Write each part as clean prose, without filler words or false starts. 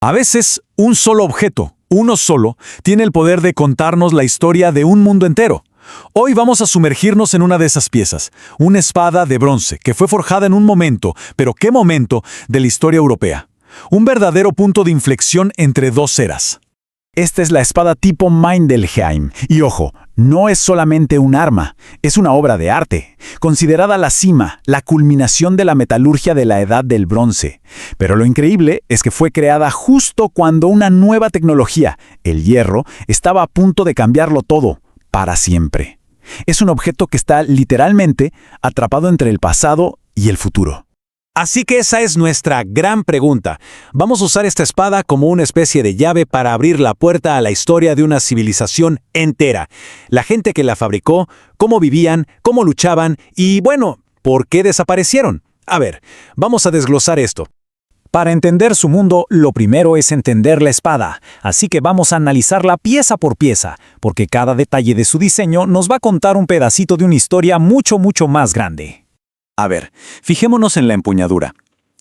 A veces, un solo objeto, uno solo, tiene el poder de contarnos la historia de un mundo entero. Hoy vamos a sumergirnos en una de esas piezas, una espada de bronce que fue forjada en un momento, pero ¿qué momento?, de la historia europea. Un verdadero punto de inflexión entre dos eras. Esta es la espada tipo Mindelheim. Y ojo, no es solamente un arma, es una obra de arte, considerada la cima, la culminación de la metalurgia de la Edad del Bronce. Pero lo increíble es que fue creada justo cuando una nueva tecnología, el hierro, estaba a punto de cambiarlo todo, para siempre. Es un objeto que está literalmente atrapado entre el pasado y el futuro. Así que esa es nuestra gran pregunta. Vamos a usar esta espada como una especie de llave para abrir la puerta a la historia de una civilización entera. La gente que la fabricó, cómo vivían, cómo luchaban y, bueno, ¿por qué desaparecieron? A ver, vamos a desglosar esto. Para entender su mundo, lo primero es entender la espada, así que vamos a analizarla pieza por pieza, porque cada detalle de su diseño nos va a contar un pedacito de una historia mucho más grande. A ver, fijémonos en la empuñadura.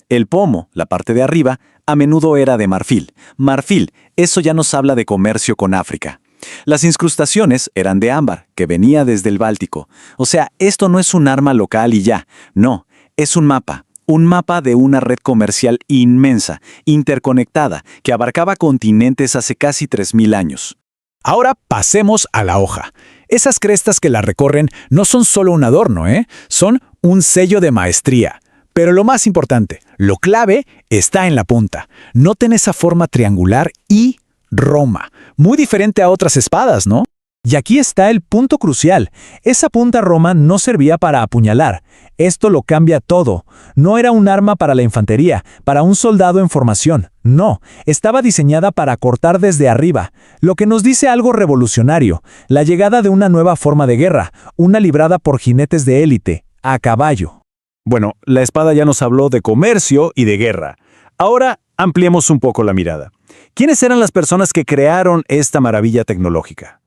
El pomo, la parte de arriba, a menudo era de marfil. Marfil, eso ya nos habla de comercio con África. Las incrustaciones eran de ámbar, que venía desde el Báltico. O sea, esto no es un arma local y ya. No, es un mapa. Un mapa de una red comercial inmensa, interconectada, que abarcaba continentes hace casi 3000 años. Ahora pasemos a la hoja. Esas crestas que la recorren no son solo un adorno, son un sello de maestría. Pero lo más importante, lo clave, está en la punta. Noten esa forma triangular y Roma. Muy diferente a otras espadas, ¿no? Y aquí está el punto crucial. Esa punta Roma no servía para apuñalar. Esto lo cambia todo. No era un arma para la infantería, para un soldado en formación. No, estaba diseñada para cortar desde arriba, lo que nos dice algo revolucionario, la llegada de una nueva forma de guerra, una librada por jinetes de élite, a caballo. Bueno, la espada ya nos habló de comercio y de guerra. Ahora ampliemos un poco la mirada. ¿Quiénes eran las personas que crearon esta maravilla tecnológica?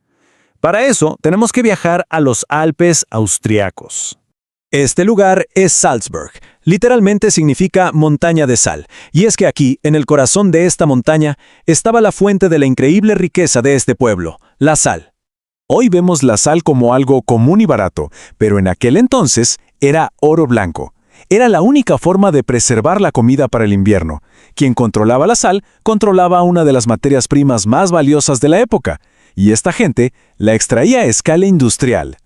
Para eso, tenemos que viajar a los Alpes austriacos. Este lugar es Salzburg. Literalmente significa montaña de sal. Y es que aquí, en el corazón de esta montaña, estaba la fuente de la increíble riqueza de este pueblo, la sal. Hoy vemos la sal como algo común y barato, pero en aquel entonces era oro blanco. Era la única forma de preservar la comida para el invierno. Quien controlaba la sal, controlaba una de las materias primas más valiosas de la época. Y esta gente la extraía a escala industrial.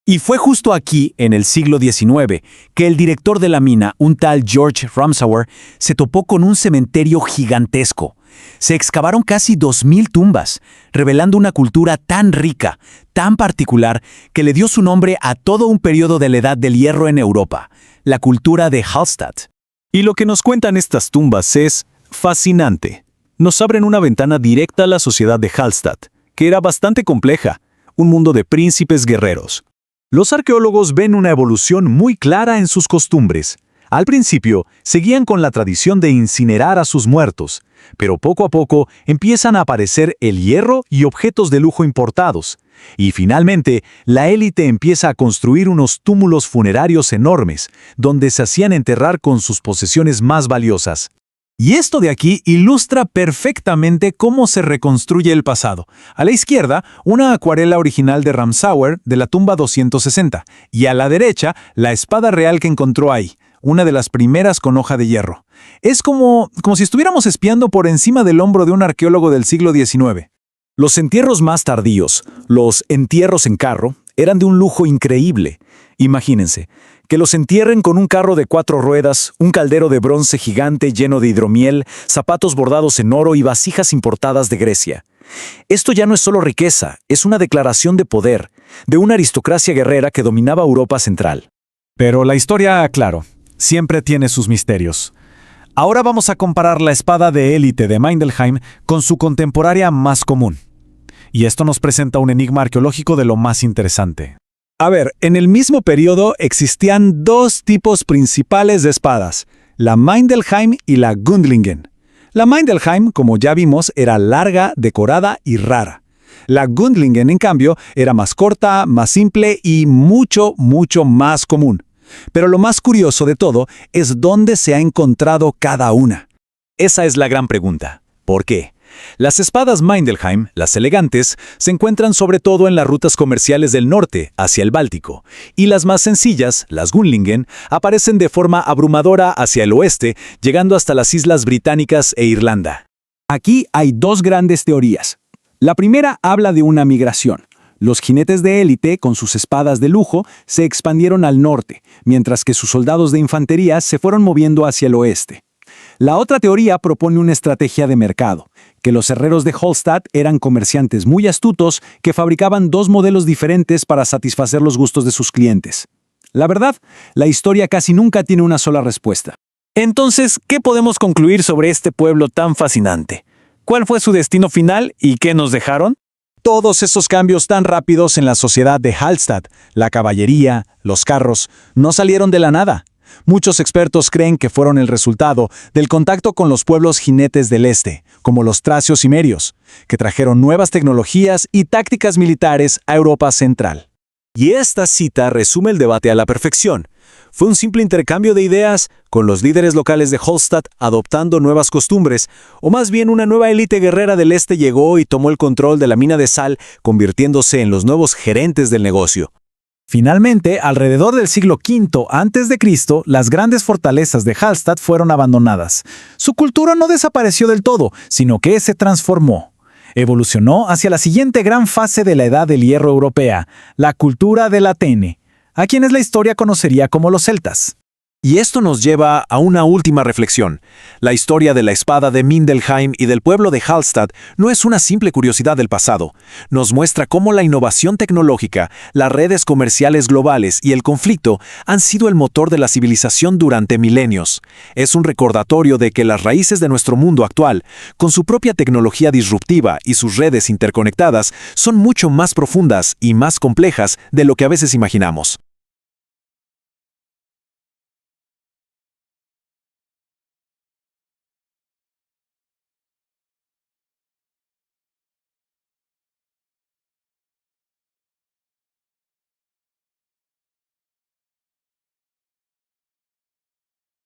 Y fue justo aquí, en el siglo XIX, que el director de la mina, un tal George Ramsauer, se topó con un cementerio gigantesco. Se excavaron casi 2000 tumbas, revelando una cultura tan rica, tan particular, que le dio su nombre a todo un periodo de la Edad del Hierro en Europa, la cultura de Hallstatt. Y lo que nos cuentan estas tumbas es fascinante. Nos abren una ventana directa a la sociedad de Hallstatt, que era bastante compleja, un mundo de príncipes guerreros. Los arqueólogos ven una evolución muy clara en sus costumbres. Al principio, seguían con la tradición de incinerar a sus muertos, pero poco a poco empiezan a aparecer el hierro y objetos de lujo importados. Y finalmente, la élite empieza a construir unos túmulos funerarios enormes, donde se hacían enterrar con sus posesiones más valiosas. Y esto de aquí ilustra perfectamente cómo se reconstruye el pasado. A la izquierda, una acuarela original de Ramsauer de la tumba 260, y a la derecha, la espada real que encontró ahí, una de las primeras con hoja de hierro. Es como si estuviéramos espiando por encima del hombro de un arqueólogo del siglo XIX. Los entierros más tardíos, los entierros en carro, eran de un lujo increíble. Imagínense, que los entierren con un carro de 4 ruedas, un caldero de bronce gigante lleno de hidromiel, zapatos bordados en oro y vasijas importadas de Grecia. Esto ya no es solo riqueza, es una declaración de poder, de una aristocracia guerrera que dominaba Europa central. Pero la historia, claro, siempre tiene sus misterios. Ahora vamos a comparar la espada de élite de Mindelheim con su contemporánea más común. Y esto nos presenta un enigma arqueológico de lo más interesante. A ver, en el mismo periodo existían dos tipos principales de espadas, la Mindelheim y la Gundlingen. La Mindelheim, como ya vimos, era larga, decorada y rara. La Gundlingen, en cambio, era más corta, más simple y mucho más común. Pero lo más curioso de todo es dónde se ha encontrado cada una. Esa es la gran pregunta. ¿Por qué? Las espadas Mindelheim, las elegantes, se encuentran sobre todo en las rutas comerciales del norte, hacia el Báltico, y las más sencillas, las Gunlingen, aparecen de forma abrumadora hacia el oeste, llegando hasta las Islas Británicas e Irlanda. Aquí hay dos grandes teorías. La primera habla de una migración. Los jinetes de élite, con sus espadas de lujo, se expandieron al norte, mientras que sus soldados de infantería se fueron moviendo hacia el oeste. La otra teoría propone una estrategia de mercado, que los herreros de Hallstatt eran comerciantes muy astutos que fabricaban dos modelos diferentes para satisfacer los gustos de sus clientes. La verdad, la historia casi nunca tiene una sola respuesta. Entonces, ¿qué podemos concluir sobre este pueblo tan fascinante? ¿Cuál fue su destino final y qué nos dejaron? Todos esos cambios tan rápidos en la sociedad de Hallstatt, la caballería, los carros, no salieron de la nada. Muchos expertos creen que fueron el resultado del contacto con los pueblos jinetes del este, como los tracios y merios, que trajeron nuevas tecnologías y tácticas militares a Europa Central. Y esta cita resume el debate a la perfección. Fue un simple intercambio de ideas, con los líderes locales de Hallstatt adoptando nuevas costumbres, o más bien una nueva élite guerrera del este llegó y tomó el control de la mina de sal, convirtiéndose en los nuevos gerentes del negocio. Finalmente, alrededor del siglo V a.C., las grandes fortalezas de Hallstatt fueron abandonadas. Su cultura no desapareció del todo, sino que se transformó. Evolucionó hacia la siguiente gran fase de la Edad del Hierro europea, la cultura del Atene, a quienes la historia conocería como los celtas. Y esto nos lleva a una última reflexión. La historia de la espada de Mindelheim y del pueblo de Hallstatt no es una simple curiosidad del pasado. Nos muestra cómo la innovación tecnológica, las redes comerciales globales y el conflicto han sido el motor de la civilización durante milenios. Es un recordatorio de que las raíces de nuestro mundo actual, con su propia tecnología disruptiva y sus redes interconectadas, son mucho más profundas y más complejas de lo que a veces imaginamos.